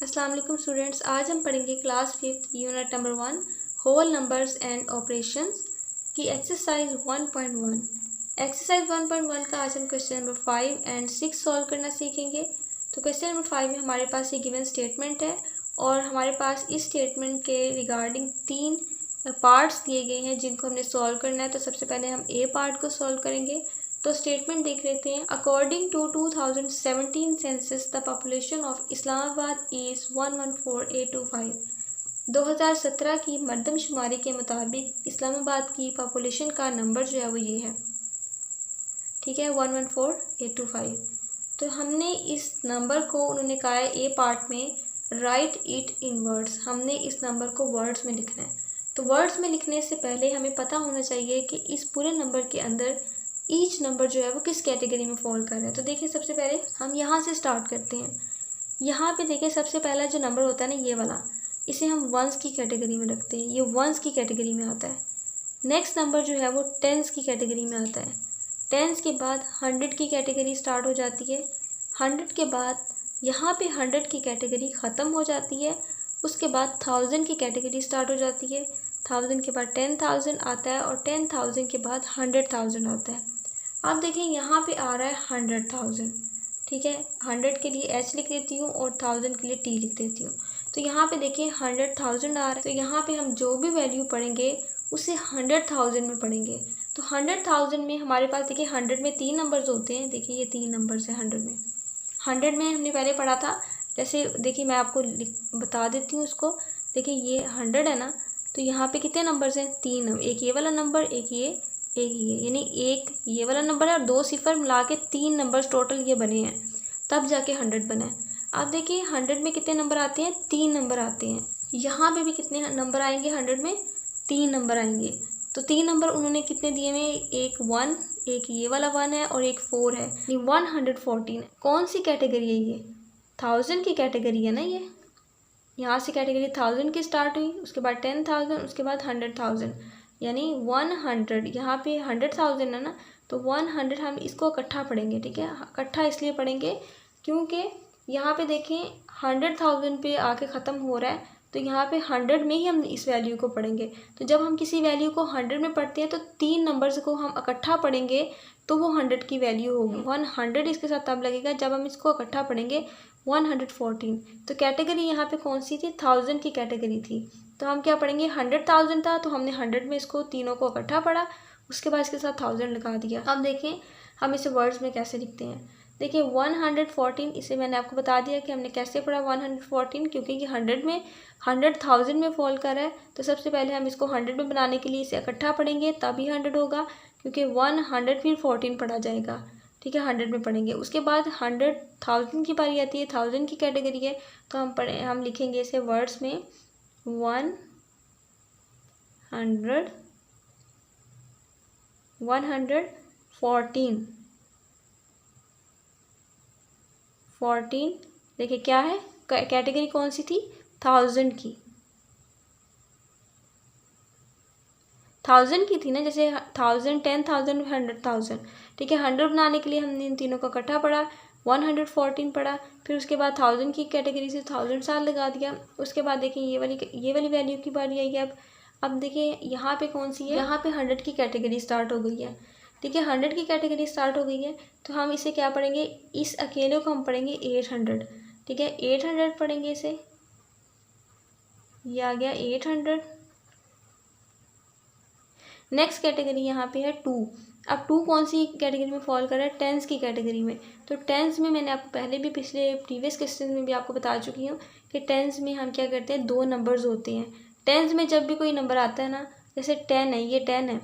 अस्सलाम वालेकुम स्टूडेंट्स, आज हम पढ़ेंगे class 5 unit number 1 whole numbers and operations की एक्सरसाइज 1.1। एक्सरसाइज 1.1 का आज हम क्वेश्चन नंबर 5 एंड 6 सॉल्व करना सीखेंगे। तो क्वेश्चन नंबर 5 में हमारे पास ये गिवन स्टेटमेंट है और हमारे पास इस स्टेटमेंट के रिगार्डिंग 3 पार्ट्स दिए गए हैं जिनको हमने सॉल्व करना है। तो सबसे पहले हम ए पार्ट को सॉल्व करेंगे। तो स्टेटमेंट देख लेते हैं। According to 2017 census the population of Islamabad is 114825। 2017 की मरदमशुमारी के मुताबिक इस्लामाबाद की पॉपुलेशन का नंबर जो है वो ये है, ठीक है, 114825। तो हमने इस नंबर को, उन्होंने कहा है ए पार्ट में राइट इट इन वर्ड्स, हमने इस नंबर को वर्ड्स में लिखना है। तो वर्ड्स में लिखने से पहले हमें पता होना चाहिए कि इस पूरे नंबर के अंदर ईच नंबर जो है वो किस कैटेगरी में फॉल कर रहा है। तो देखिए, सबसे पहले हम यहाँ से स्टार्ट करते हैं। यहाँ पे देखिए, सबसे पहला जो नंबर होता है ना, ये वाला, इसे हम वंस की कैटेगरी में रखते हैं, ये वंस की कैटेगरी में आता है। नेक्स्ट नंबर जो है वो टेंस की कैटेगरी में आता है। टेंस के बाद 100 की कैटेगरी स्टार्ट हो जाती है। 100 के बाद यहाँ पे 100 की कैटेगरी ख़त्म हो जाती है। उसके बाद 1000 की कैटेगरी स्टार्ट हो जाती है। 1000 के बाद 10,000 आता है और 10,000 के बाद 100,000 आता है। अब देखिए, यहाँ पे आ रहा है 100,000, ठीक है। 100 के लिए H लिख देती हूँ और 1000 के लिए T लिख देती हूँ। तो यहाँ पे देखिए 100,000 आ रहा है। तो यहाँ पे हम जो भी वैल्यू पढ़ेंगे उसे 100,000 में पढ़ेंगे। तो 100,000 में हमारे पास देखिए 100 में 3 नंबर्स होते हैं। देखिए ये 3 नंबर्स हैं 100 में। 100 में हमने पहले पढ़ा था, जैसे देखिए मैं आपको बता देती हूँ इसको। देखिए ये 100 है ना, तो यहाँ पे कितने नंबर्स हैं? 3 नंबर, एक ये वाला नंबर, एक ये, यानी एक ये वाला नंबर है और 2 सिफर मिला के 3 नंबर्स टोटल ये बने हैं, तब जाके 100 बना है। अब देखिए 100 में कितने नंबर आते हैं? 3 नंबर आते हैं। यहाँ पे भी कितने नंबर आएंगे? 100 में 3 नंबर आएंगे। तो 3 नंबर उन्होंने कितने दिए हुए? एक 1, एक ये वाला 1 है और एक 4 है, 114। कौन सी कैटेगरी है ये? 1000 की कैटेगरी है ना ये। यहाँ से कैटेगरी 1000 की स्टार्ट हुई, उसके बाद 10,000, उसके बाद 100,000, यानी 100। यहाँ पे 100,000 है ना, तो 100 हम इसको इकट्ठा पढ़ेंगे, ठीक है। इकट्ठा इसलिए पढ़ेंगे क्योंकि यहाँ पे देखें 100,000 पे आके ख़त्म हो रहा है, तो यहाँ पे 100 में ही हम इस वैल्यू को पढ़ेंगे। तो जब हम किसी वैल्यू को 100 में पढ़ते हैं तो 3 नंबर्स को हम इकट्ठा पढ़ेंगे तो वो 100 की वैल्यू होगी। 100 इसके साथ तब लगेगा जब हम इसको इकट्ठा पढ़ेंगे। 114। तो कैटेगरी यहाँ पे कौन सी थी? 1000 की कैटेगरी थी। तो हम क्या पढ़ेंगे? 100,000 था तो हमने 100 में इसको तीनों को इकट्ठा पढ़ा, उसके बाद इसके साथ 1000 लगा दिया। अब देखें हम इसे वर्ड्स में कैसे लिखते हैं। देखिए 114, इसे मैंने आपको बता दिया कि हमने कैसे पढ़ा 114, क्योंकि ये 100 में 100,000 में फॉल कर रहा है। तो सबसे पहले हम इसको 100 में बनाने के लिए इसे इकट्ठा पढ़ेंगे, तभी 100 होगा, क्योंकि 100 फिर 14 पढ़ा जाएगा, ठीक है। 100 में पढ़ेंगे, उसके बाद 100,000 की बारी आती है, 1000 की कैटेगरी है, तो हम लिखेंगे इसे वर्ड्स में 114। देखिए क्या है, कैटेगरी कौन सी थी? 1000 की, 1000 की थी ना, जैसे 1000, 10,000, 100,000, ठीक है। 100 बनाने के लिए हमने इन तीनों का इकट्ठा पढ़ा, 114 पढ़ा, फिर उसके बाद 1000 की कैटेगरी से 1000 साथ लगा दिया। उसके बाद देखिए ये वाली वैल्यू की बारी आई है। अब देखिए यहाँ पे कौन सी है? यहाँ पे 100 की कैटेगरी स्टार्ट हो गई है, ठीक है। 100 की कैटेगरी स्टार्ट हो गई है, तो हम इसे क्या पढ़ेंगे? इस अकेले को हम पढ़ेंगे 800, ठीक है। 800 पढ़ेंगे इसे, ये आ गया 800। नेक्स्ट कैटेगरी यहाँ पे है 2। अब 2 कौन सी कैटेगरी में फॉल कर रहा है? टेंस की कैटेगरी में। तो टेंस में मैंने आपको पहले भी पिछले प्रीवियस क्वेश्चन में भी आपको बता चुकी हूँ कि टेंस में हम क्या करते हैं? 2 नंबर्स होते हैं। टेंस में जब भी कोई नंबर आता है ना, जैसे 10 है, ये 10 है,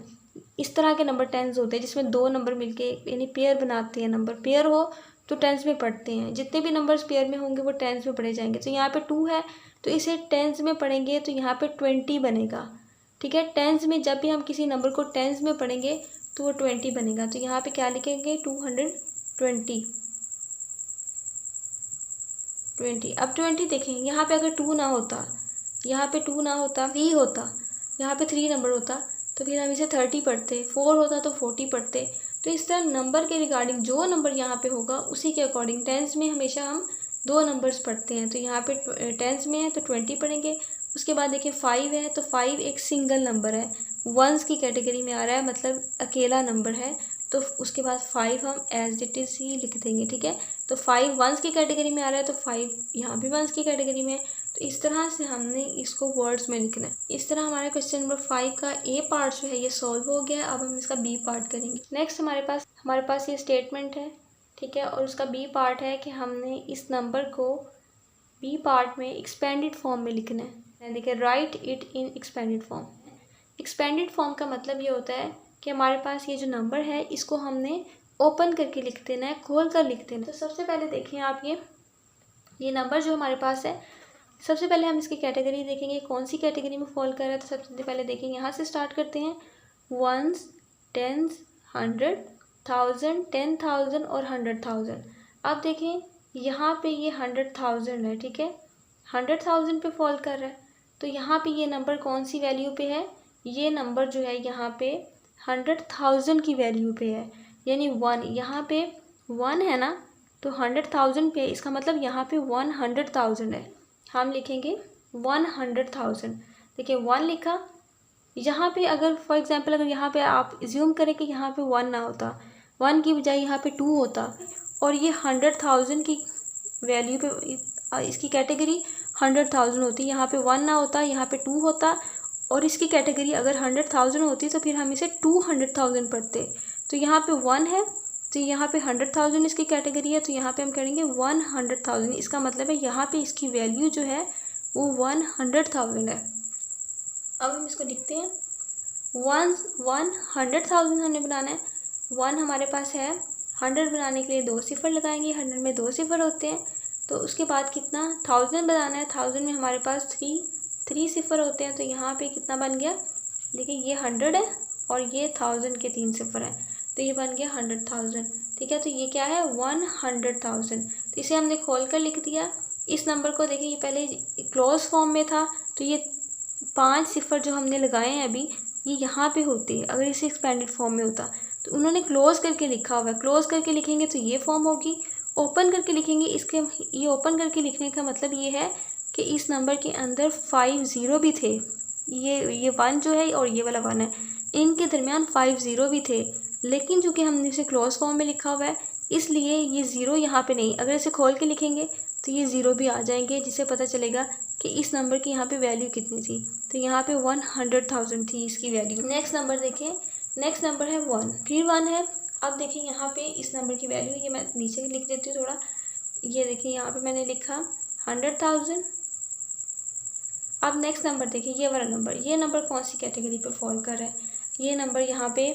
इस तरह के नंबर टेंस होते हैं जिसमें 2 नंबर मिलके यानी पेयर बनाते हैं। नंबर पेयर हो तो टेंस में पढ़ते हैं, जितने भी नंबर्स पेयर में होंगे वो टेंस में पढ़े जाएंगे। तो यहाँ पे 2 है तो इसे टेंस में पढ़ेंगे तो यहाँ पे 20 बनेगा, ठीक है। टेंस में जब भी हम किसी नंबर को टेंस में पढ़ेंगे तो वो 20 बनेगा। तो यहाँ पे क्या लिखेंगे? 220। अब 20 देखें, यहाँ पे अगर 2 ना होता, यहाँ पे 2 ना होता, 3 होता, यहाँ पे 3 नंबर होता, तो फिर हम इसे 30 पढ़ते, 4 होता तो 40 पढ़ते। तो इस तरह नंबर के रिगार्डिंग जो नंबर यहाँ पे होगा उसी के अकॉर्डिंग टेंस में हमेशा हम दो नंबर्स पढ़ते हैं। तो यहाँ पे टेंस में है तो 20 पढ़ेंगे। उसके बाद देखिए 5 है, तो 5 एक सिंगल नंबर है, वंस की कैटेगरी में आ रहा है, मतलब अकेला नंबर है। तो उसके बाद 5 हम एज इट इज़ ही लिख देंगे, ठीक है। तो 5 वंस की कैटेगरी में आ रहा है, तो 5 यहाँ भी वंस की कैटेगरी में है। तो इस तरह से हमने इसको वर्ड्स में लिखना है। इस तरह हमारे क्वेश्चन नंबर 5 का ए पार्ट जो है ये सॉल्व हो गया है। अब हम इसका बी पार्ट करेंगे। नेक्स्ट हमारे पास ये स्टेटमेंट है, ठीक है, और उसका बी पार्ट है कि हमने इस नंबर को बी पार्ट में एक्सपेंडेड फॉर्म में लिखना है। देखिए right it in expanded form. Expanded form का मतलब ये होता है कि हमारे पास ये जो नंबर है इसको हमने ओपन करके लिख देना है, खोल कर लिख देना है। तो सबसे पहले देखिए आप ये नंबर जो हमारे पास है, सबसे पहले हम इसकी कैटेगरी देखेंगे कौन सी कैटेगरी में फॉल कर रहा है। तो सबसे पहले देखेंगे, यहाँ से स्टार्ट करते हैं, वंस, टेंस, 100, 1000, 10,000 और 100,000। अब देखें यहाँ पे ये 100,000 है, ठीक है, 100,000 पे फॉल कर रहा है। तो यहाँ पे ये नंबर कौन सी वैल्यू पे है, ये नंबर जो है यहाँ पे 100,000 की वैल्यू पे है, यानी 1, यहाँ पे 1 है ना, तो 100,000 पे, इसका मतलब यहाँ पे 100,000 है। हम लिखेंगे 100,000। देखिए 1 लिखा, यहाँ पे अगर फॉर एग्जांपल अगर यहाँ पे आप एज्यूम करें कि यहाँ पे 1 ना होता, 1 की बजाय यहाँ पे 2 होता, और ये 100,000 की वैल्यू पे इसकी कैटेगरी 100,000 होती, यहाँ पे 1 ना होता, यहाँ पे 2 होता, और इसकी कैटेगरी अगर 100,000 होती तो फिर हम इसे 200,000 पढ़ते। तो यहाँ पे 1 है, तो यहाँ पे 100,000 इसकी कैटेगरी है, तो यहाँ पे हम करेंगे 100,000। इसका मतलब है यहाँ पे इसकी वैल्यू जो है वो 100,000 है। अब हम इसको लिखते हैं, 100,000 हमने बनाना है, 1 हमारे पास है, 100 बनाने के लिए 2 सिफर लगाएंगे, 100 में 2 सिफर होते हैं। तो उसके बाद कितना 1000 बनाना है, 1000 में हमारे पास 3 सिफर होते हैं। तो यहाँ पे कितना बन गया, देखिए ये 100 है और ये 1000 के 3 सिफर हैं, तो ये बन गया 100,000, ठीक है। तो ये क्या है, 100,000। तो इसे हमने खोल कर लिख दिया। इस नंबर को देखिए, ये पहले क्लोज फॉर्म में था, तो ये 5 सिफर जो हमने लगाए हैं अभी, ये यहाँ पे होते, अगर इसे एक्सपेंडेड फॉर्म में होता। तो उन्होंने क्लोज करके लिखा हुआ है, क्लोज करके लिखेंगे तो ये फॉर्म होगी, ओपन करके लिखेंगे, इसके ये ओपन करके लिखने का मतलब ये है कि इस नंबर के अंदर 5 ज़ीरो भी थे, ये 1 जो है और ये वाला 1 है, इनके दरमियान 5 ज़ीरो भी थे, लेकिन चूँकि हमने इसे क्लोज फॉर्म में लिखा हुआ है इसलिए ये ज़ीरो यहाँ पे नहीं। अगर इसे खोल के लिखेंगे तो ये ज़ीरो भी आ जाएंगे, जिससे पता चलेगा कि इस नंबर की यहाँ पे वैल्यू कितनी थी। तो यहाँ पे 100,000 थी इसकी वैल्यू। नेक्स्ट नंबर देखिए, नेक्स्ट नंबर है 1, फिर 1 है। अब देखिए यहाँ पे इस नंबर की वैल्यू, ये मैं नीचे लिख देती हूँ थोड़ा, ये देखिए यहाँ पे मैंने लिखा 100,000। अब नेक्स्ट नंबर देखिए, ये वाला नंबर, ये नंबर कौन सी कैटेगरी पे फॉल कर रहा है, ये नंबर यहाँ पे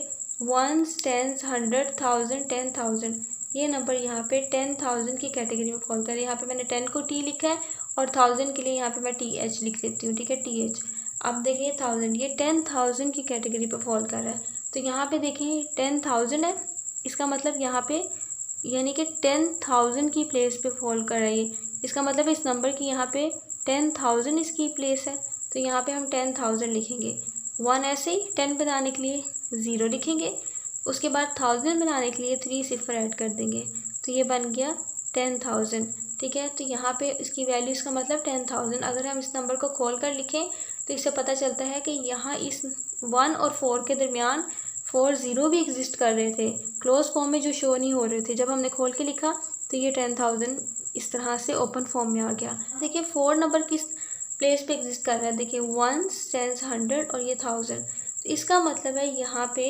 1s, 10s, 100,000, 10,000, ये नंबर यहाँ पे 10,000 की कैटेगरी में फॉल कर रहा है। यहाँ पे मैंने 10 को टी लिखा है और 1000 के लिए यहाँ पे मैं TH लिख देती हूँ, ठीक है, TH। अब देखिए 1000, ये 10,000 की कैटेगरी पे फॉल कर रहा है। तो यहाँ पे देखिए 10,000 है, इसका मतलब यहाँ पे यानी कि 10,000 की प्लेस पे फॉल कर रहा है। इसका मतलब इस नंबर की यहाँ पे 10,000 इसकी प्लेस है, तो यहाँ पे हम 10,000 लिखेंगे। 1 ऐसे ही 10 बनाने के लिए 0 लिखेंगे, उसके बाद 1000 बनाने के लिए 3 सिफर ऐड कर देंगे, तो ये बन गया 10,000, ठीक है। तो यहाँ पे इसकी वैल्यू, इसका मतलब 10,000। अगर हम इस नंबर को खोल कर लिखें तो इससे पता चलता है कि यहाँ इस 1 और 4 के दरमियान 4 ज़ीरो भी एग्जिस्ट कर रहे थे, क्लोज फॉर्म में जो शो नहीं हो रहे थे। जब हमने खोल के लिखा तो ये 10,000 इस तरह से ओपन फॉर्म में आ गया। देखिए 4 नंबर किस प्लेस पे एग्जिस्ट कर रहा है, देखिए 1s, 10s, 100 और ये 1000। तो इसका मतलब है यहाँ पे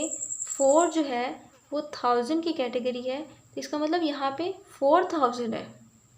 4 जो है वो 1000 की कैटेगरी है, तो इसका मतलब यहाँ पे 4000 है।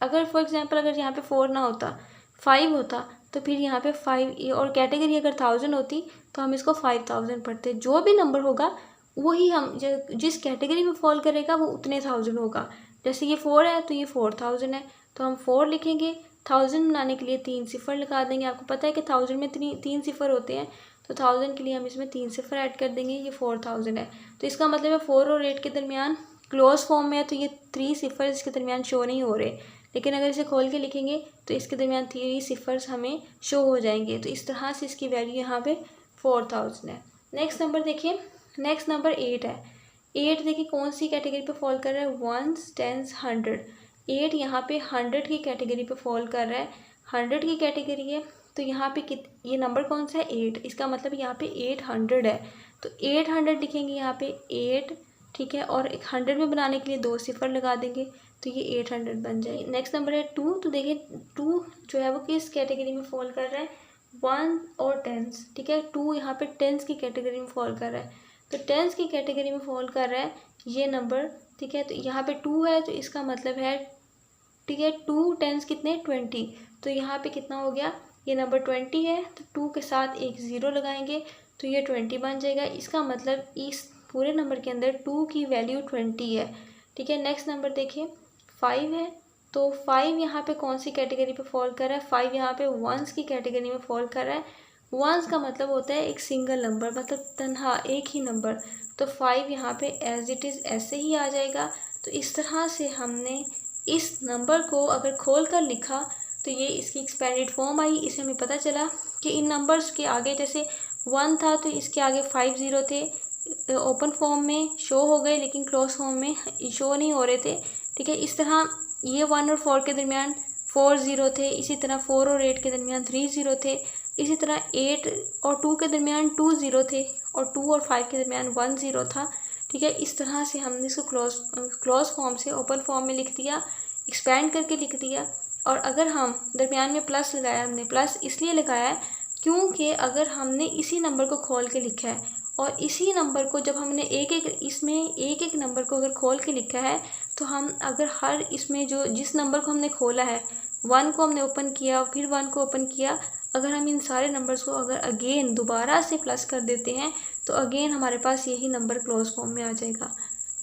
अगर फॉर एग्जांपल अगर यहाँ पे 4 ना होता, 5 होता, तो फिर यहाँ पे 5 और कैटेगरी अगर 1000 होती तो हम इसको 5000 पढ़ते। जो भी नंबर होगा वही हम जिस कैटेगरी में फॉल करेगा वो उतने 1000 होगा। जैसे ये 4 है तो ये 4000 है, तो हम 4 लिखेंगे, 1000 बनाने के लिए 3 सिफर लगा देंगे। आपको पता है कि 1000 में 3 सिफर होते हैं, तो 1000 के लिए हम इसमें 3 सिफर ऐड कर देंगे, ये 4000 है। तो इसका मतलब है 4 और 8 के दरमियान क्लोज फॉर्म में है, तो ये 3 सिफर इसके दरमियान शो नहीं हो रहे, लेकिन अगर इसे खोल के लिखेंगे तो इसके दरमियान 3 सिफर्स हमें शो हो जाएंगे। तो इस तरह से इसकी वैल्यू यहाँ पे 4000 है। नेक्स्ट नंबर देखिए, नेक्स्ट नंबर 8 है। 8 देखिए कौन सी कैटेगरी पे फॉल कर रहा है, 1s, 10s, 100। 8 यहाँ पे 100 की कैटेगरी पे फॉल कर रहा है, 100 की कैटेगरी है, तो यहाँ पे ये नंबर कौन सा है 8, इसका मतलब यहाँ पे 800 है, तो 800 लिखेंगे यहाँ पे 8, ठीक है, और 100 में बनाने के लिए 2 सिफर लगा देंगे तो ये 800 बन जाएगी। नेक्स्ट नंबर है 2, तो देखिए 2 जो है वो किस कैटेगरी में फॉल कर रहा है, 1 और 10, ठीक है, 2 यहाँ पे 10 की कैटेगरी में फॉल कर रहा है, तो 10 की कैटेगरी में फॉल कर रहा है ये नंबर, ठीक है, तो यहाँ पे 2 है तो इसका मतलब है, ठीक है, 2 10 कितने 20, तो यहाँ पे कितना हो गया, ये नंबर 20 है, तो 2 के साथ एक ज़ीरो लगाएंगे तो ये 20 बन जाएगा। इसका मतलब इस पूरे नंबर के अंदर 2 की वैल्यू 20 है, ठीक है। नेक्स्ट नंबर देखिए 5 है, तो 5 यहाँ पे कौन सी कैटेगरी पे फॉल कर रहा है, 5 यहाँ पे वंस की कैटेगरी में फॉल कर रहा है। वंस का मतलब होता है एक सिंगल नंबर, मतलब तन्हा एक ही नंबर, तो 5 यहाँ पे एज इट इज़ ऐसे ही आ जाएगा। तो इस तरह से हमने इस नंबर को अगर खोल कर लिखा तो ये इसकी एक्सपेंडेड फॉर्म आई। इससे हमें पता चला कि इन नंबर्स के आगे जैसे 1 था तो इसके आगे 5 ज़ीरो थे, ओपन फॉर्म में शो हो गए लेकिन क्लोज फॉर्म में शो नहीं हो रहे थे, ठीक है। इस तरह ये 1 और 4 के दरमियान 4 ज़ीरो थे, इसी तरह 4 और 8 के दरमियान 3 ज़ीरो थे, इसी तरह 8 और 2 के दरमियान 2 ज़ीरो थे, और 2 और 5 के दरमियान 1 ज़ीरो था, ठीक है। इस तरह से हमने इसको क्लोज फॉर्म से ओपन फॉर्म में लिख दिया, एक्सपेंड करके लिख दिया। और अगर हम दरमियान में प्लस लगाया, हमने प्लस इसलिए लगाया है क्योंकि अगर हमने इसी नंबर को खोल के लिखा है और इसी नंबर को जब हमने एक एक नंबर को अगर खोल के लिखा है तो हम अगर हर इसमें जो जिस नंबर को हमने खोला है 1 को हमने ओपन किया फिर 1 को ओपन किया, अगर हम इन सारे नंबर्स को अगर अगेन दोबारा से प्लस कर देते हैं तो अगेन हमारे पास यही नंबर क्लोज फॉर्म में आ जाएगा,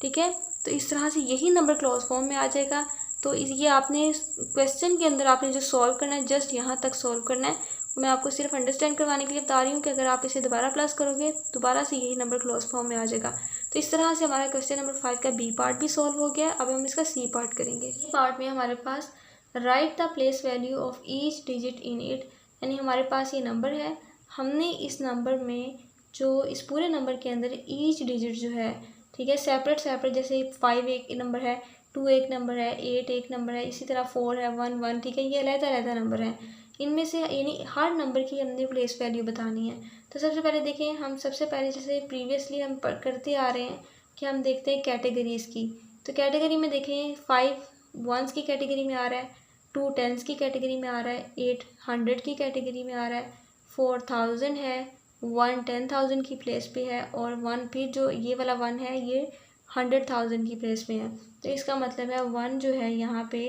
ठीक है। तो इस तरह से यही नंबर क्लोज फॉर्म में आ जाएगा। तो ये आपने क्वेश्चन के अंदर आपने जो सॉल्व करना है जस्ट यहाँ तक सॉल्व करना है। मैं आपको सिर्फ अंडरस्टैंड करवाने के लिए बता रही हूँ कि अगर आप इसे दोबारा प्लस करोगे दोबारा से यही नंबर क्लोज फॉर्म में आ जाएगा। तो इस तरह से हमारा क्वेश्चन नंबर 5 का बी पार्ट भी सॉल्व हो गया। अब हम इसका सी पार्ट करेंगे। सी पार्ट में हमारे पास write the place value of each digit in it, यानी हमारे पास ये नंबर है, हमने इस नंबर में जो इस पूरे नंबर के अंदर ईच डिजिट जो है, ठीक है, सेपरेट सेपरेट, जैसे 5 एक नंबर है, 2 एक नंबर है, 8 एक नंबर है, इसी तरह 4 है, 1 1, ठीक है, ये अलग-अलग नंबर हैं। इनमें से यानी हर नंबर की हमने प्लेस वैल्यू बतानी है। तो सबसे पहले देखिए, हम सबसे पहले जैसे प्रीवियसली हम करते आ रहे हैं कि हम देखते हैं कैटेगरीज़ की। तो कैटेगरी में देखें 5 वंस की कैटेगरी में आ रहा है, 2 टेंस की कैटेगरी में आ रहा है, 8 100 की कैटेगरी में आ रहा है, 4 1000 है, 1 10,000 की प्लेस पे है, और 1 फिर जो ये वाला 1 है ये 100,000 की प्लेस पे है। तो इसका मतलब है 1 जो है यहाँ पे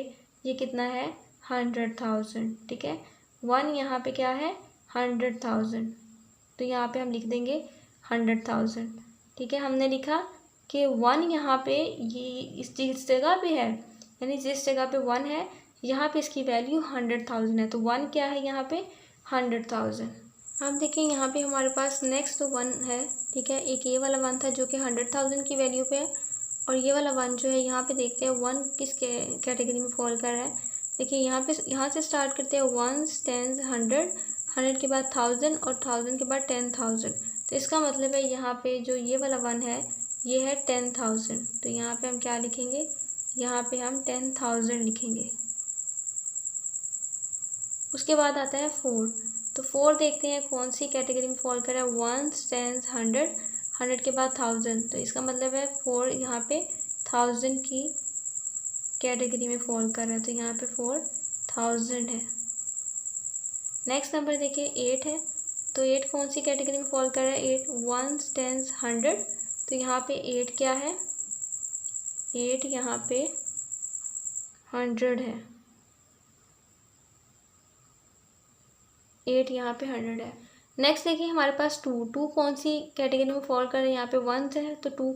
ये कितना है 100,000, ठीक है। 1 यहाँ पे क्या है 100,000, तो यहाँ पे हम लिख देंगे 100,000, ठीक है। हमने लिखा कि 1 यहाँ पे ये जिस जगह पे है, यानी जिस जगह पे 1 है यहाँ पे इसकी वैल्यू 100,000 है, तो 1 क्या है यहाँ पे 100,000। अब देखिए यहाँ पे हमारे पास नेक्स्ट 1 है, ठीक है। एक ये वाला 1 था जो कि 100,000 की वैल्यू पे है, और ये वाला 1 जो है यहाँ पे देखते हैं 1 किस कैटेगरी में फॉल कर रहा है। देखिए यहाँ से स्टार्ट करते हैं 1 10 100, 100 के बाद 1000 और 1000 के बाद 10,000। तो इसका मतलब है यहाँ पे जो ये वाला 1 है ये है 10,000, तो यहाँ पे हम क्या लिखेंगे, यहाँ पे हम 10,000 लिखेंगे। उसके बाद आता है 4, तो 4 देखते हैं कौन सी कैटेगरी में फॉल कर रहा है, 1 10 100, 100 के बाद 1000, तो इसका मतलब है 4 यहाँ पे 1000 की कैटेगरी में फॉल कर रहा है, तो यहाँ पे 4000 है। नेक्स्ट नंबर देखिए 8 है, तो 8 कौन सी कैटेगरी में फॉल कर रहा है, 8 1 10 100, तो यहाँ पे 8 क्या है, 8 यहाँ पे 100 है, 8 यहाँ पे 100 है। नेक्स्ट देखिए हमारे पास 2 कौन सी कैटेगरी में फॉल कर रहा है, यहाँ पे 1 है तो 2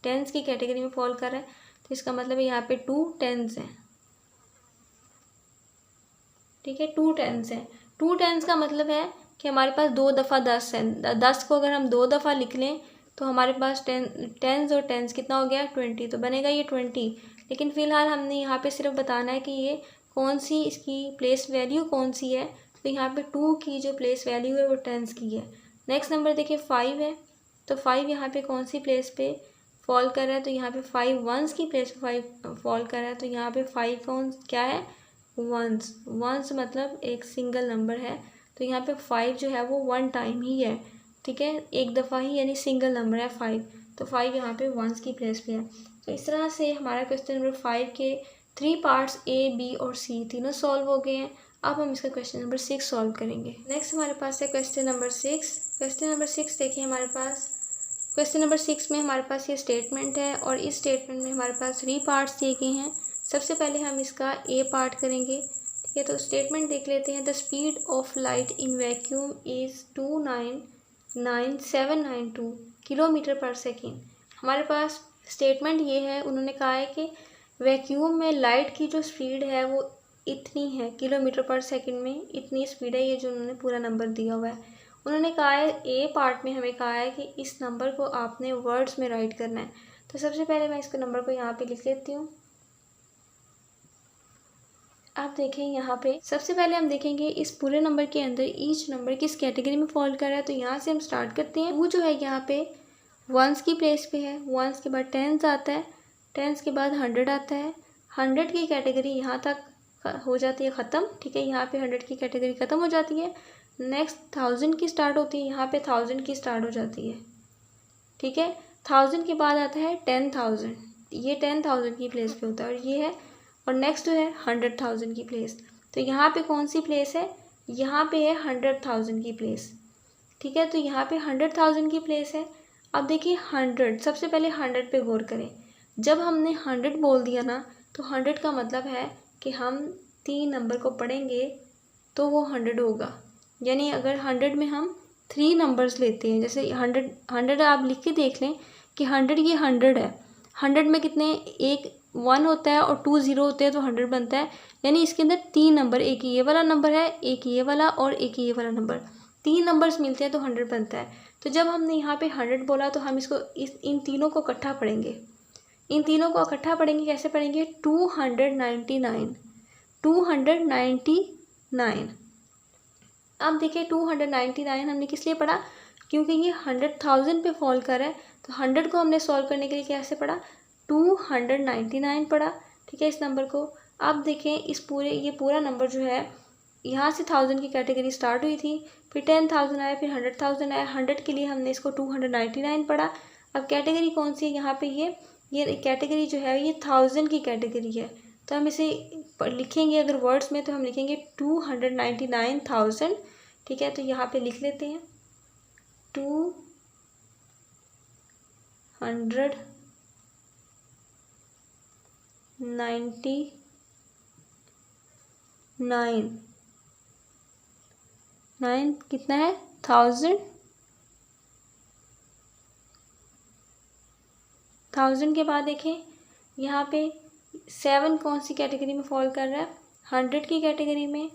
टेंस की कैटेगरी में फॉल कर रहा है, तो इसका मतलब है यहाँ पे 2 टेंस हैं, ठीक है। 2 टेंस हैं, 2 टेंस का मतलब है कि हमारे पास 2 दफ़ा 10 है, 10 को अगर हम 2 दफ़ा लिख लें तो हमारे पास टेंस और टेंस कितना हो गया 20, तो बनेगा ये 20। लेकिन फ़िलहाल हमने यहाँ पे सिर्फ बताना है कि ये कौन सी इसकी प्लेस वैल्यू कौन सी है, तो यहाँ पे 2 की जो प्लेस वैल्यू है वो टेंस की है। नेक्स्ट नंबर देखिए 5 है, तो 5 यहाँ पे कौन सी प्लेस पे, फॉल कर रहा है, तो यहाँ पे 5 वंस की प्लेस पे 5 फॉल कर रहा है, तो यहाँ पे 5 कौन क्या है, वंस। वंस मतलब एक सिंगल नंबर है, तो यहाँ पे 5 जो है वो 1 टाइम ही है, ठीक है, एक दफ़ा ही, यानी सिंगल नंबर है 5, तो 5 यहाँ पे वंस की प्लेस पे है। तो इस तरह से हमारा क्वेश्चन नंबर 5 के 3 पार्ट्स ए, बी और सी तीनों सॉल्व हो गए हैं। अब हम इसका क्वेश्चन नंबर 6 सॉल्व करेंगे। नेक्स्ट हमारे पास है क्वेश्चन नंबर 6। क्वेश्चन नंबर 6 देखिए हमारे पास, क्वेश्चन नंबर 6 में हमारे पास ये स्टेटमेंट है और इस स्टेटमेंट में हमारे पास 3 पार्ट्स दिए गए हैं। सबसे पहले हम इसका ए पार्ट करेंगे, ठीक है। तो स्टेटमेंट देख लेते हैं। The speed of light in vacuum is 299,792 kilometre पर सेकेंड। हमारे पास स्टेटमेंट ये है, उन्होंने कहा है कि वैक्यूम में लाइट की जो स्पीड है वो इतनी है, किलोमीटर पर सेकंड में इतनी स्पीड है, ये जो उन्होंने पूरा नंबर दिया हुआ है। उन्होंने कहा है ए पार्ट में हमें कहा है कि इस नंबर को आपने वर्ड्स में राइट करना है। तो सबसे पहले मैं इसको नंबर को यहाँ पे लिख लेती हूँ। आप देखें यहाँ पे सबसे पहले हम देखेंगे इस पूरे नंबर के अंदर ईच नंबर किस कैटेगरी में फॉल कर रहा है। तो यहाँ से हम स्टार्ट करते हैं। वो जो है यहाँ पे वंस की प्लेस पे है, वंस के बाद टेंस आता है, टेंस के बाद 100 आता है, 100 की कैटेगरी यहाँ तक हो जाती है ख़त्म, ठीक है, यहाँ पे 100 की कैटेगरी ख़त्म हो जाती है। नेक्स्ट 1000 की स्टार्ट होती है, यहाँ पे 1000 की स्टार्ट हो जाती है, ठीक है। 1000 के बाद आता है 10,000, ये 10,000 की प्लेस पे होता है और ये है, और नेक्स्ट जो है 100,000 की प्लेस। तो यहाँ पे कौन सी प्लेस है, यहाँ पे है 100,000 की प्लेस, ठीक है। तो यहाँ पे 100,000 की प्लेस है। अब देखिए 100, सबसे पहले 100 पे गौर करें। जब हमने 100 बोल दिया ना, तो 100 का मतलब है कि हम 3 नंबर को पढ़ेंगे तो वो 100 होगा। यानी अगर 100 में हम 3 नंबर्स लेते हैं, जैसे 100 आप लिख के देख लें कि 100 ये 100 है, 100 में कितने, एक 1 होता है और 2 0 होते हैं, तो 100 बनता है। यानी इसके अंदर 3 नंबर, एक ये वाला नंबर है, एक ये वाला और एक ये वाला नंबर, 3 नंबर्स मिलते हैं तो 100 बनता है। तो जब हमने यहाँ पे 100 बोला तो हम इसको इन तीनों को इकट्ठा पढ़ेंगे। इन तीनों को इकट्ठा पढ़ेंगे, कैसे पढ़ेंगे, 299, 299। अब देखिए 299 हमने किस लिए पढ़ा, क्योंकि ये 100,000 पे फॉल कर रहा है, तो 100 को हमने सॉल्व करने के लिए कैसे पढ़ा, 299 पढ़ा, ठीक है, इस नंबर को। अब देखें ये पूरा नंबर जो है, यहाँ से 1000 की कैटेगरी स्टार्ट हुई थी, फिर 10,000 आया, फिर 100,000 आया, 100 के लिए हमने इसको 299 पढ़ा। अब कैटेगरी कौन सी है, यहाँ पे ये कैटेगरी जो है ये 1000 की कैटेगरी है, तो हम इसे लिखेंगे अगर वर्ड्स में, तो हम लिखेंगे 299,000, ठीक है। तो यहाँ पे लिख लेते हैं 299 कितना है, 1000 के बाद देखें यहाँ पे 7 कौन सी कैटेगरी में फॉल कर रहा है, 100 की कैटेगरी में,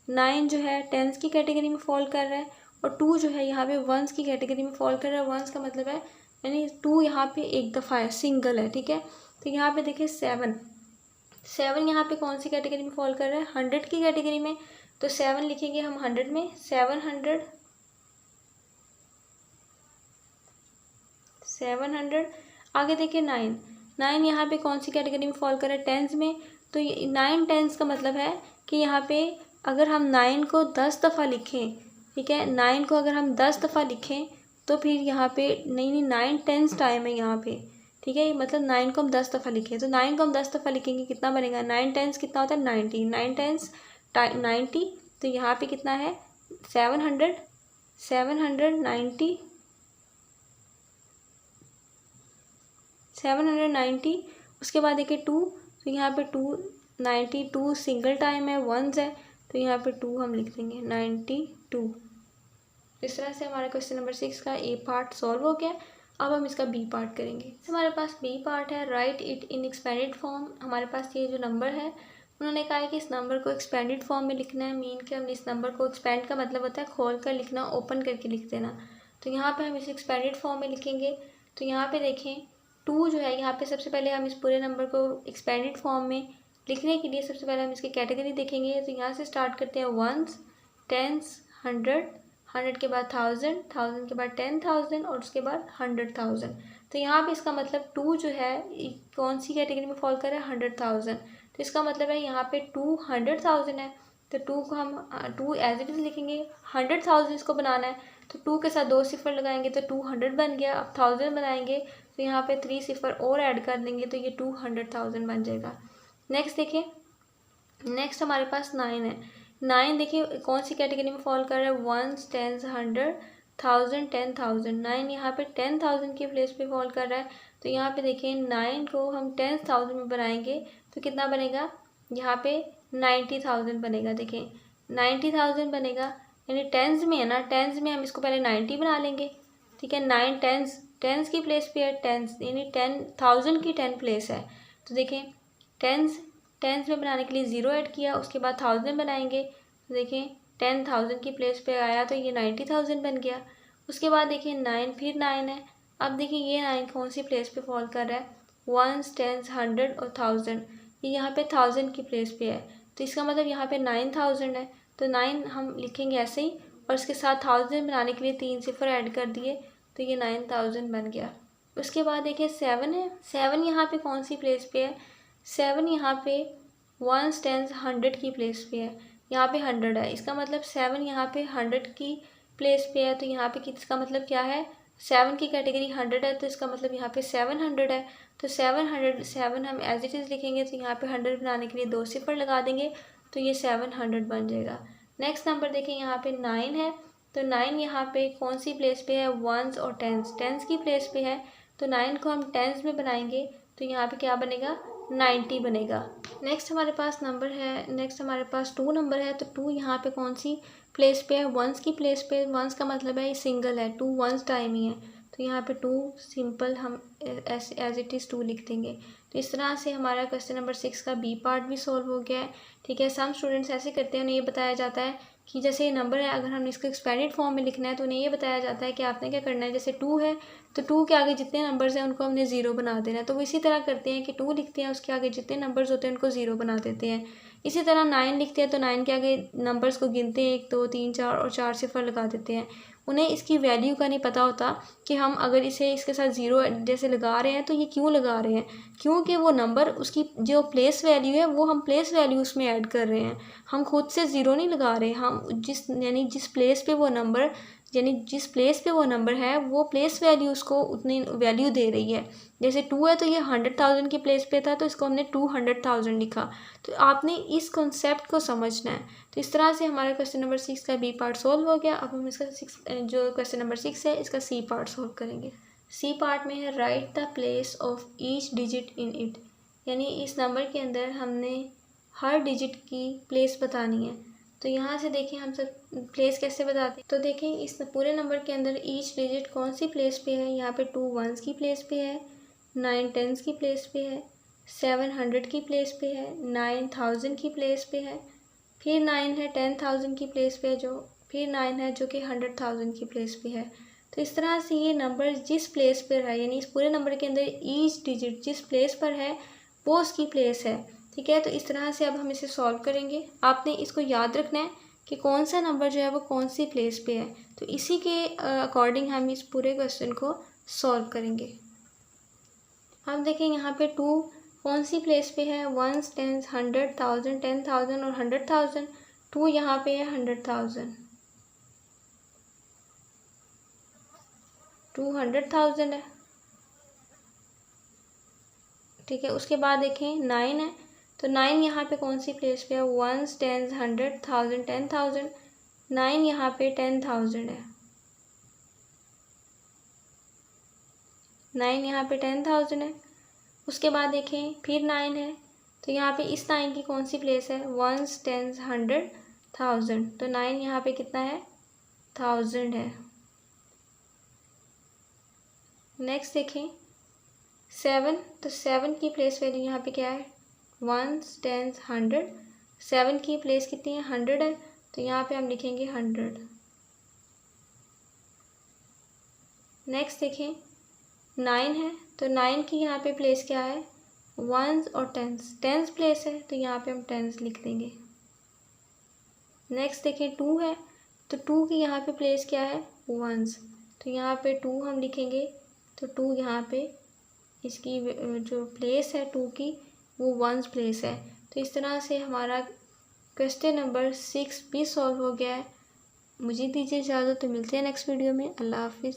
9 जो है 10s की कैटेगरी में फॉल कर रहा है, और 2 जो है यहाँ पे 1s की कैटेगरी में फॉल कर रहा है। 1s का मतलब है यानी 2 यहाँ पे एक दफ़ा है, सिंगल है, ठीक है। तो यहाँ पे देखिए 7 यहाँ पे कौन सी कैटेगरी में फॉल कर रहा है, 100 की कैटेगरी में, तो 7 लिखेंगे हम 100 में, 700। आगे देखिए 9 यहाँ पे कौन सी कैटेगरी में फॉल कर रहा है, 10s में, तो 9 10s का मतलब है कि यहाँ पे अगर हम 9 को 10 दफ़ा लिखें, ठीक है, 9 को अगर हम 10 दफ़ा लिखें तो फिर यहाँ पे नहीं 9 10s टाइम है यहाँ पे, ठीक है, मतलब 9 को हम 10 दफ़ा लिखें, तो 9 को हम 10 दफ़ा लिखेंगे कितना बनेगा, 9 10s कितना होता है 90, 9 10s 90, तो यहाँ पे कितना है 790, उसके बाद देखिए 2, तो यहाँ पे 292 सिंगल टाइम है, 1s है, तो यहाँ पे 2 हम लिख देंगे 92। इस तरह से हमारा क्वेश्चन नंबर 6 का ए पार्ट सॉल्व हो गया। अब हम इसका बी पार्ट करेंगे। हमारे पास बी पार्ट है, right it in expanded form. हमारे पास ये जो नंबर है, उन्होंने कहा है कि इस नंबर को एक्सपेंडेड फॉर्म में लिखना है। मीन कि हमने इस नंबर को, एक्सपेंड का मतलब होता है खोल कर लिखना, ओपन करके लिख देना। तो यहाँ पे हम इसे एक्सपेंडेड फॉर्म में लिखेंगे। तो यहाँ पे देखें 2 जो है, यहाँ पे सबसे पहले हम इस पूरे नंबर को एक्सपेंडेड फॉर्म में लिखने के लिए सबसे पहले हम इसकी कैटेगरी देखेंगे। तो यहाँ से स्टार्ट करते हैं 1s 10s 100 100 के बाद 1000, 1000 के बाद 10,000 और उसके बाद 100,000। तो यहाँ पे इसका मतलब 2 जो है कौन सी कैटेगरी में फॉल कर रहा है, 100,000। तो इसका मतलब है यहाँ पे 2 100,000 है, तो 2 को हम 2 एज इट इज़ लिखेंगे। 100,000 इसको बनाना है तो 2 के साथ 2 सिफर लगाएंगे तो 200 बन गया। अब 1000 बनाएंगे तो यहाँ पे 3 सिफर और ऐड कर देंगे तो ये 200,000 बन जाएगा। नेक्स्ट देखिए, नेक्स्ट हमारे पास 9 है। 9 देखिए कौन सी कैटेगरी में फॉल कर रहा है, 1s 10s 100 1000 10,000। 9 यहाँ पे 10,000 के प्लेस पे फॉल कर रहा है। तो यहाँ पे देखिए 9 को हम 10,000 में बनाएंगे तो कितना बनेगा, यहाँ पे 90,000 बनेगा। देखिए 90,000 बनेगा, यानी टेंस में है ना, टेंस में हम इसको पहले 90 बना लेंगे। ठीक है, 9 टेंस की प्लेस पे है, टेंस यानी 10,000 की 10 प्लेस है। तो देखिए टेंस में बनाने के लिए 0 ऐड किया, उसके बाद 1000 बनाएंगे तो देखें 10,000 की प्लेस पे आया तो ये 90,000 बन गया। उसके बाद देखिए 9, फिर 9 है। अब देखिए ये 9 कौन सी प्लेस पे फॉल कर रहा है, 1s 10s 100 और 1000। ये यहाँ पे 1000 की प्लेस पे है, तो इसका मतलब यहाँ पे 9000 है। तो 9 हम लिखेंगे ऐसे ही और उसके साथ 1000 बनाने के लिए 3 सिफर ऐड कर दिए तो ये 9000 बन गया। उसके बाद देखिए 7 है। 7 यहाँ पे कौन सी प्लेस पे है, 7 यहाँ पे 1s 10s 100 की प्लेस पे है, यहाँ पे 100 है। इसका मतलब 7 यहाँ पे 100 की प्लेस पे है, तो यहाँ पे किसका मतलब क्या है, 7 की कैटेगरी 100 है, तो इसका मतलब यहाँ पे 700 है। तो 7 हम एज इट इज़ लिखेंगे तो यहाँ पे 100 बनाने के लिए 2 सिफर लगा देंगे तो ये 700 बन जाएगा। नेक्स्ट नंबर देखिए यहाँ पे 9 है। तो 9 यहाँ पे कौन सी प्लेस पे है, 1s और 10s की प्लेस पे है। तो 9 को हम 10s में बनाएंगे तो यहाँ पे क्या बनेगा, 90 बनेगा। नेक्स्ट हमारे पास नंबर है, नेक्स्ट हमारे पास 2 नंबर है। तो 2 यहाँ पे कौन सी प्लेस पे है, 1s की प्लेस पे। 1s का मतलब है ये सिंगल है, 2 1s टाइम ही है, तो यहाँ पे 2 सिंपल हम एज इट इज़ 2 लिख देंगे। तो इस तरह से हमारा क्वेश्चन नंबर 6 का बी पार्ट भी सॉल्व हो गया है। ठीक है, सम स्टूडेंट्स ऐसे करते हैं, उन्हें ये बताया जाता है कि जैसे ये नंबर है, अगर हमने इसको एक्सपेंडेड फॉर्म में लिखना है तो उन्हें ये बताया जाता है कि आपने क्या करना है, जैसे 2 है तो 2 के आगे जितने नंबर्स हैं उनको हमने 0 बना देना है। तो वो इसी तरह करते हैं कि 2 लिखते हैं, उसके आगे जितने नंबर्स होते हैं उनको 0 बना देते हैं। इसी तरह 9 लिखते हैं तो 9 के आगे नंबर्स को गिनते हैं, 1 2 3 4 और 4 सिफर लगा देते हैं। उन्हें इसकी वैल्यू का नहीं पता होता कि हम अगर इसे इसके साथ 0 जैसे लगा रहे हैं तो ये क्यों लगा रहे हैं, क्योंकि वो नंबर उसकी जो प्लेस वैल्यू है वो हम प्लेस वैल्यू उसमें ऐड कर रहे हैं, हम खुद से 0 नहीं लगा रहे। हम जिस प्लेस पे वो नंबर है वो प्लेस वैल्यू उसको उतनी वैल्यू दे रही है। जैसे 2 है तो ये 100,000 की प्लेस पे था तो इसको हमने 200,000 लिखा। तो आपने इस कॉन्सेप्ट को समझना है। तो इस तरह से हमारा क्वेश्चन नंबर 6 का बी पार्ट सॉल्व हो गया। अब हम इसका जो क्वेश्चन नंबर 6 है इसका सी पार्ट सॉल्व करेंगे। सी पार्ट में है right the place of each digit in it, यानी इस नंबर के अंदर हमने हर डिजिट की प्लेस बतानी है। तो यहाँ से देखें हम सब प्लेस कैसे बताते हैं। तो देखें इस पूरे नंबर के अंदर ईच डिजिट कौन सी प्लेस पे है, यहाँ पे 2 1s की प्लेस पे है, 9 10s की प्लेस पे है, 7 100 की प्लेस पे है, 9 1000 की प्लेस पे है, फिर 9 है 10,000 की प्लेस पे जो, फिर 9 है जो कि 100,000 की प्लेस पे है। तो इस तरह से ये नंबर जिस प्लेस पर है, यानी इस पूरे नंबर के अंदर ईच डिजिट जिस प्लेस पर है वो उसकी प्लेस है। ठीक है, तो इस तरह से अब हम इसे सॉल्व करेंगे। आपने इसको याद रखना है कि कौन सा नंबर जो है वो कौन सी प्लेस पे है, तो इसी के अकॉर्डिंग हम इस पूरे क्वेश्चन को सॉल्व करेंगे। हम देखें यहाँ पे 2 कौन सी प्लेस पे है, 1s 10s 100,000 10,000 और 100,000। 2 यहाँ पे है 100,000, 200,000 है। ठीक है, उसके बाद देखें 9 है, तो 9 यहाँ पे कौन सी प्लेस पे है, 1s 10s 100,000 10,000। 9 यहाँ पे 10,000 है, 9 यहाँ पे 10,000 है। उसके बाद देखें फिर 9 है, तो यहाँ पे इस 9 की कौन सी प्लेस है, 1s 10s 100,000। तो 9 यहाँ पे कितना है, 1000 है। नेक्स्ट देखें 7, तो 7 की प्लेस वैल्यू यहाँ पे क्या है, 1s 10s 100। 7 की प्लेस कितनी है, 100 है, तो यहाँ पे हम लिखेंगे 100। नेक्स्ट देखें 9 है, तो 9 की यहाँ पे प्लेस क्या है, 1s और 10s प्लेस है, तो यहाँ पे हम 10s लिख देंगे। नेक्स्ट देखें 2 है, तो 2 की यहाँ पे प्लेस क्या है, वंस, तो यहाँ पे 2 हम लिखेंगे, तो 2 यहाँ पे इसकी जो प्लेस है 2 की वो वंस प्लेस है। तो इस तरह से हमारा क्वेश्चन नंबर 6 भी सॉल्व हो गया है। मुझे दीजिए इजाज़त, तो मिलते हैं नेक्स्ट वीडियो में। अल्लाह हाफिज़।